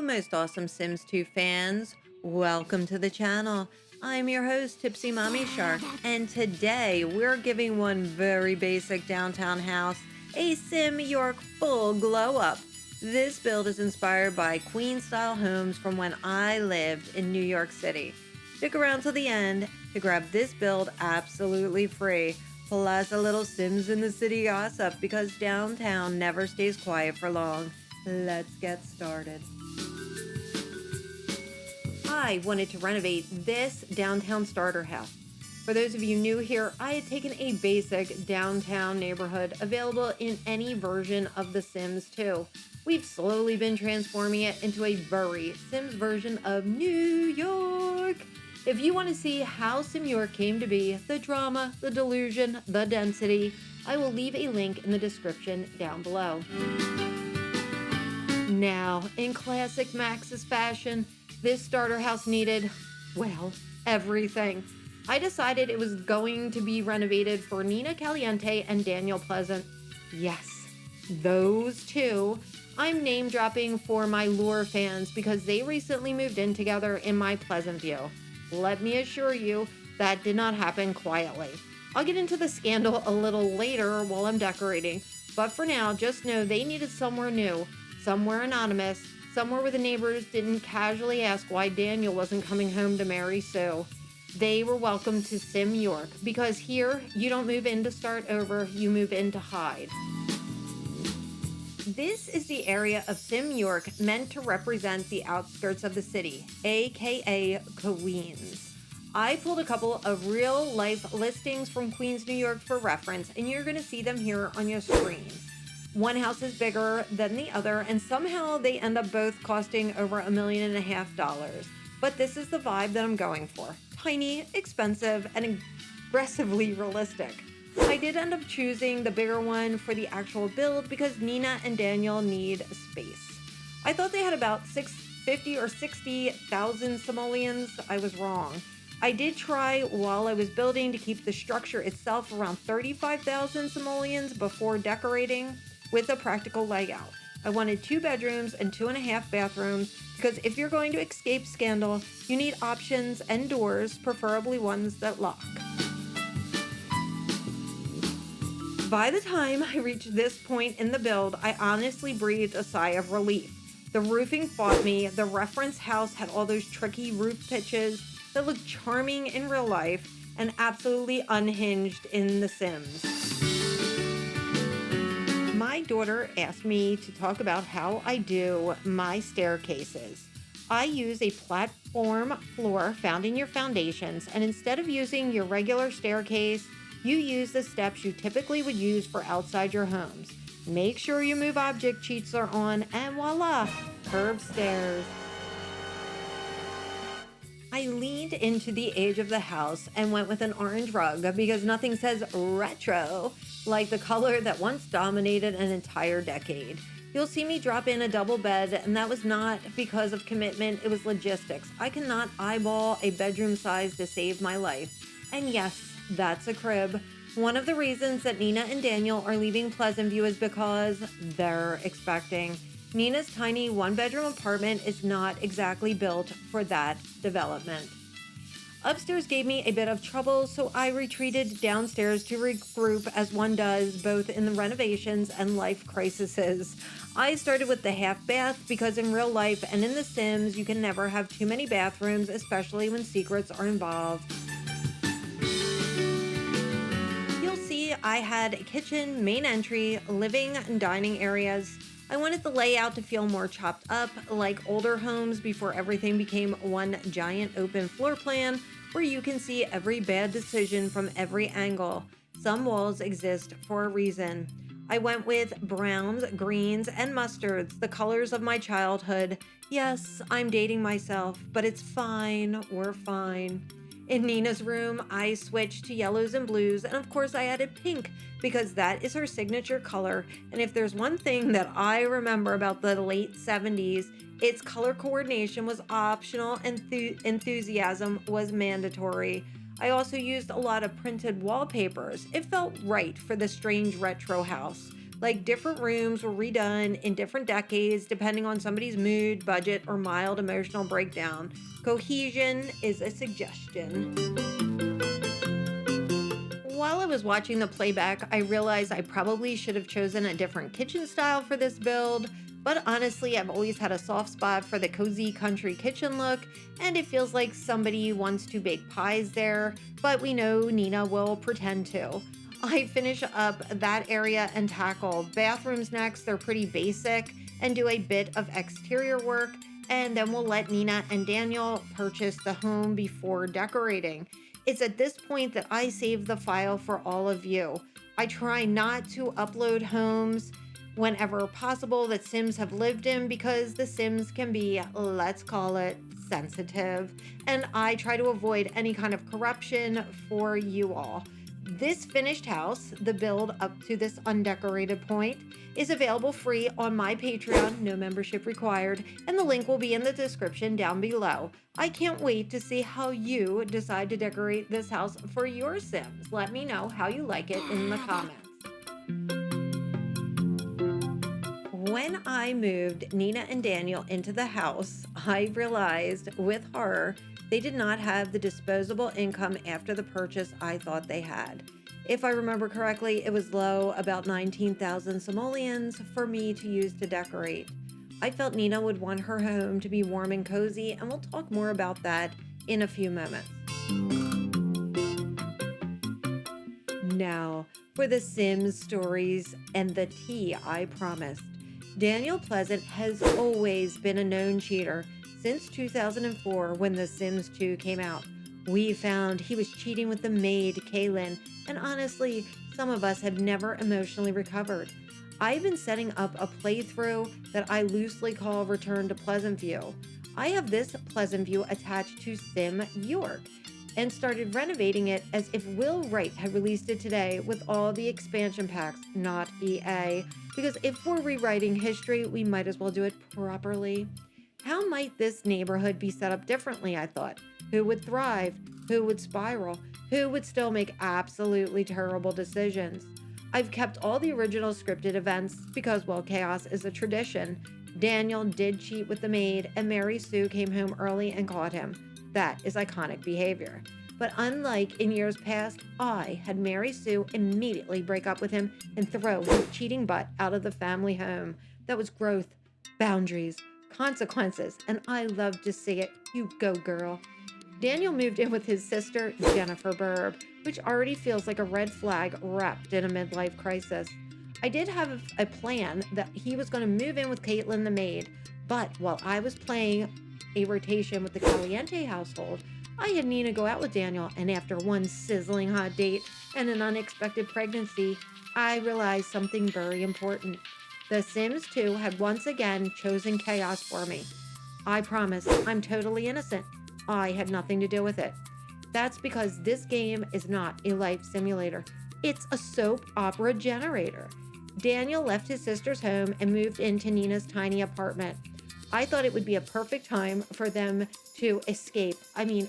most awesome Sims 2 fans. Welcome to the channel. I'm your host, Tipsy Mommy Shark, and today we're giving one very basic downtown house a Sim York full glow up. This build is inspired by Queen-style homes from when I lived in New York City. Stick around till the end to grab this build absolutely free, plus a little Sims in the City gossip because downtown never stays quiet for long. Let's get started. I wanted to renovate this downtown starter house. For those of you new here, I had taken a basic downtown neighborhood available in any version of The Sims 2. We've slowly been transforming it into a very Sims version of New York. If you want to see how Sim York came to be, the drama, the delusion, the density, I will leave a link in the description down below. Now, in classic Max's fashion, this starter house needed, well, everything. I decided it was going to be renovated for Nina Caliente and Daniel Pleasant. Yes, those two. I'm name dropping for my lore fans because they recently moved in together in my Pleasantview. Let me assure you, that did not happen quietly. I'll get into the scandal a little later while I'm decorating, but for now, just know they needed somewhere new, somewhere anonymous, somewhere where the neighbors didn't casually ask why Daniel wasn't coming home to marry Sue. They were welcome to Sim York because here, you don't move in to start over, you move in to hide. This is the area of Sim York meant to represent the outskirts of the city, aka Queens. I pulled a couple of real-life listings from Queens, New York for reference, and you're going to see them here on your screen. One house is bigger than the other, and somehow they end up both costing over $1.5 million. But this is the vibe that I'm going for. Tiny, expensive, and aggressively realistic. I did end up choosing the bigger one for the actual build because Nina and Daniel need space. I thought they had about 50 or 60,000 simoleons. I was wrong. I did try while I was building to keep the structure itself around 35,000 simoleons before decorating with a practical layout. I wanted 2 bedrooms and 2.5 bathrooms because if you're going to escape scandal, you need options and doors, preferably ones that lock. By the time I reached this point in the build, I honestly breathed a sigh of relief. The roofing fought me. The reference house had all those tricky roof pitches that looked charming in real life and absolutely unhinged in The Sims. My daughter asked me to talk about how I do my staircases. I use a platform floor found in your foundations, and instead of using your regular staircase, you use the steps you typically would use for outside your homes. Make sure your move object cheats are on, and voila, curved stairs. I leaned into the age of the house and went with an orange rug because nothing says retro like the color that once dominated an entire decade. You'll see me drop in a double bed, and that was not because of commitment, it was logistics. I cannot eyeball a bedroom size to save my life. And yes, that's a crib. One of the reasons that Nina and Daniel are leaving Pleasantview is because they're expecting. Nina's tiny one-bedroom apartment is not exactly built for that development. Upstairs gave me a bit of trouble, so I retreated downstairs to regroup as one does both in the renovations and life crises. I started with the half bath because in real life and in The Sims, you can never have too many bathrooms, especially when secrets are involved. I had a kitchen, main entry, living and dining areas. I wanted the layout to feel more chopped up, like older homes before everything became one giant open floor plan where you can see every bad decision from every angle. Some walls exist for a reason. I went with browns, greens, and mustards, the colors of my childhood. Yes, I'm dating myself, but it's fine. We're fine. In Nina's room, I switched to yellows and blues, and of course I added pink because that is her signature color. And if there's one thing that I remember about the late 70s, its color coordination was optional and enthusiasm was mandatory. I also used a lot of printed wallpapers. It felt right for the strange retro house. Like different rooms were redone in different decades depending on somebody's mood, budget, or mild emotional breakdown. Cohesion is a suggestion. While I was watching the playback, I realized I probably should have chosen a different kitchen style for this build, but honestly, I've always had a soft spot for the cozy country kitchen look, and it feels like somebody wants to bake pies there, but we know Nina will pretend to. I finish up that area and tackle bathrooms next. They're pretty basic and do a bit of exterior work, and then we'll let Nina and Daniel purchase the home before decorating. It's at this point that I save the file for all of you. I try not to upload homes whenever possible that Sims have lived in because the Sims can be, let's call it, sensitive, and I try to avoid any kind of corruption for you all. This finished house, the build up to this undecorated point, is available free on my Patreon, no membership required, and the link will be in the description down below. I can't wait to see how you decide to decorate this house for your Sims. Let me know how you like it in the comments. When I moved Nina and Daniel into the house, I realized with horror they did not have the disposable income after the purchase I thought they had. If I remember correctly, it was low, about 19,000 simoleons for me to use to decorate. I felt Nina would want her home to be warm and cozy, and we'll talk more about that in a few moments. Now, for the Sims stories and the tea I promised. Daniel Pleasant has always been a known cheater since 2004 when The Sims 2 came out. We found he was cheating with the maid, Kaylin, and honestly, some of us have never emotionally recovered. I've been setting up a playthrough that I loosely call Return to Pleasantview. I have this Pleasantview attached to Sim York and started renovating it as if Will Wright had released it today with all the expansion packs, not EA. Because if we're rewriting history, we might as well do it properly. How might this neighborhood be set up differently, I thought? Who would thrive? Who would spiral? Who would still make absolutely terrible decisions? I've kept all the original scripted events because, well, chaos is a tradition. Daniel did cheat with the maid, and Mary Sue came home early and caught him. That is iconic behavior. But unlike in years past, I had Mary Sue immediately break up with him and throw his cheating butt out of the family home. That was growth, boundaries, consequences, and I love to see it. You go, girl. Daniel moved in with his sister, Jennifer Burb, which already feels like a red flag wrapped in a midlife crisis. I did have a plan that he was going to move in with Caitlin the maid, but while I was playing a rotation with the Caliente household, I had Nina go out with Daniel, and after one sizzling hot date and an unexpected pregnancy, I realized something very important. The Sims 2 had once again chosen chaos for me. I promise, I'm totally innocent. I had nothing to do with it. That's because this game is not a life simulator. It's a soap opera generator. Daniel left his sister's home and moved into Nina's tiny apartment. I thought it would be a perfect time for them to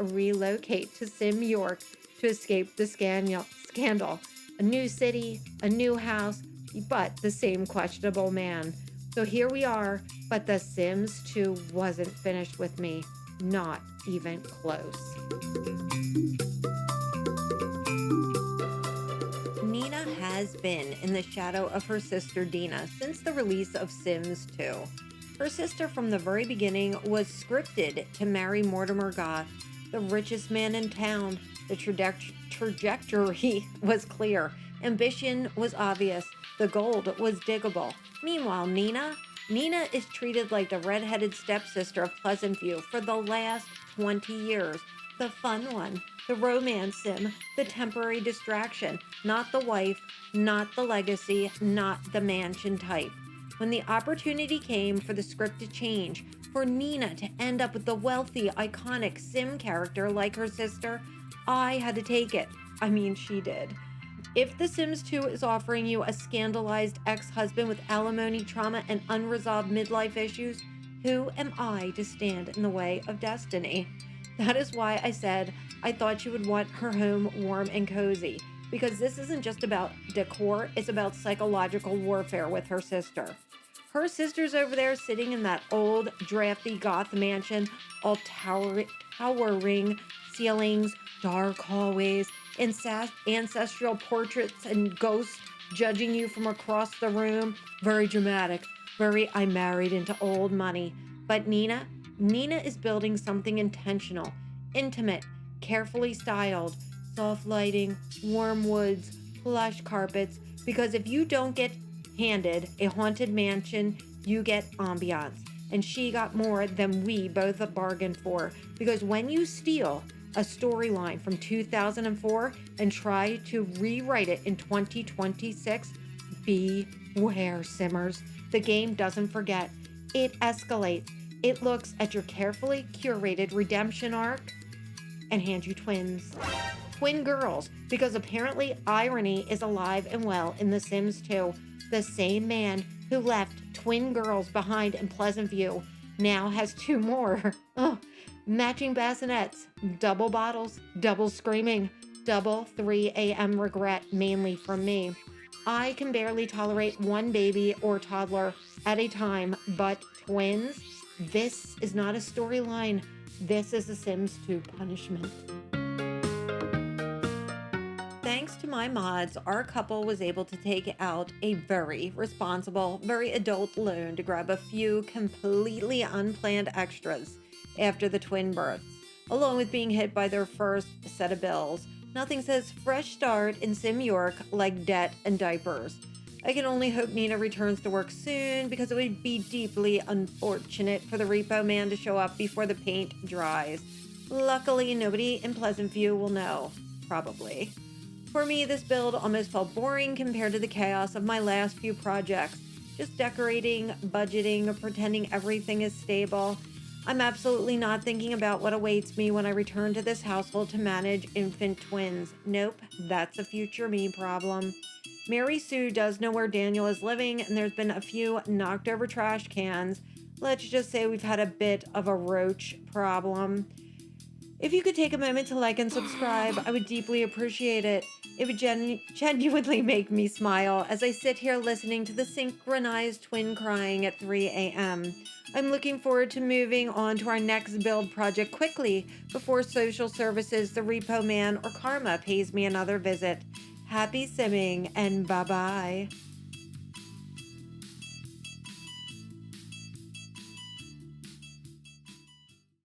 relocate to Sim York to escape the scandal. A new city, a new house, but the same questionable man. So here we are, but The Sims 2 wasn't finished with me. Not even close. Nina has been in the shadow of her sister Dina since the release of Sims 2. Her sister from the very beginning was scripted to marry Mortimer Goth, the richest man in town. The trajectory was clear. Ambition was obvious. The gold was diggable. Meanwhile, Nina is treated like the redheaded stepsister of Pleasantview for the last 20 years. The fun one, the romance sim, the temporary distraction, not the wife, not the legacy, not the mansion type. When the opportunity came for the script to change, for Nina to end up with the wealthy, iconic sim character like her sister, I had to take it. I mean, she did. If The Sims 2 is offering you a scandalized ex-husband with alimony trauma and unresolved midlife issues, who am I to stand in the way of destiny? That is why I said I thought she would want her home warm and cozy. because this isn't just about decor, it's about psychological warfare with her sister. Her sister's over there sitting in that old, drafty goth mansion, all towering ceilings, dark hallways, ancestral portraits and ghosts judging you from across the room. Very dramatic, very I married into old money. But Nina is building something intentional, intimate, carefully styled, soft lighting, warm woods, plush carpets, because if you don't get handed a haunted mansion, you get ambiance. And she got more than we both bargained for, because when you steal a storyline from 2004 and try to rewrite it in 2026, beware, Simmers. The game doesn't forget. It escalates. It looks at your carefully curated redemption arc and hands you twins. Twin girls, because apparently irony is alive and well in The Sims 2. The same man who left twin girls behind in Pleasantview now has two more. Oh, matching bassinets, double bottles, double screaming, double 3 a.m. regret, mainly from me. I can barely tolerate one baby or toddler at a time, but twins? This is not a storyline. This is a Sims 2 punishment. Thanks to my mods, our couple was able to take out a very responsible, very adult loan to grab a few completely unplanned extras after the twin births, along with being hit by their first set of bills. Nothing says fresh start in Sim York like debt and diapers. I can only hope Nina returns to work soon, because it would be deeply unfortunate for the repo man to show up before the paint dries. Luckily, nobody in Pleasantview will know. Probably. For me, this build almost felt boring compared to the chaos of my last few projects. Just decorating, budgeting, pretending everything is stable. I'm absolutely not thinking about what awaits me when I return to this household to manage infant twins. Nope, that's a future me problem. Mary Sue does know where Daniel is living, and there's been a few knocked over trash cans. Let's just say we've had a bit of a roach problem. If you could take a moment to like and subscribe, I would deeply appreciate it. It would genuinely make me smile as I sit here listening to the synchronized twin crying at 3 a.m. I'm looking forward to moving on to our next build project quickly before social services, the repo man, or karma pays me another visit. Happy simming, and bye-bye.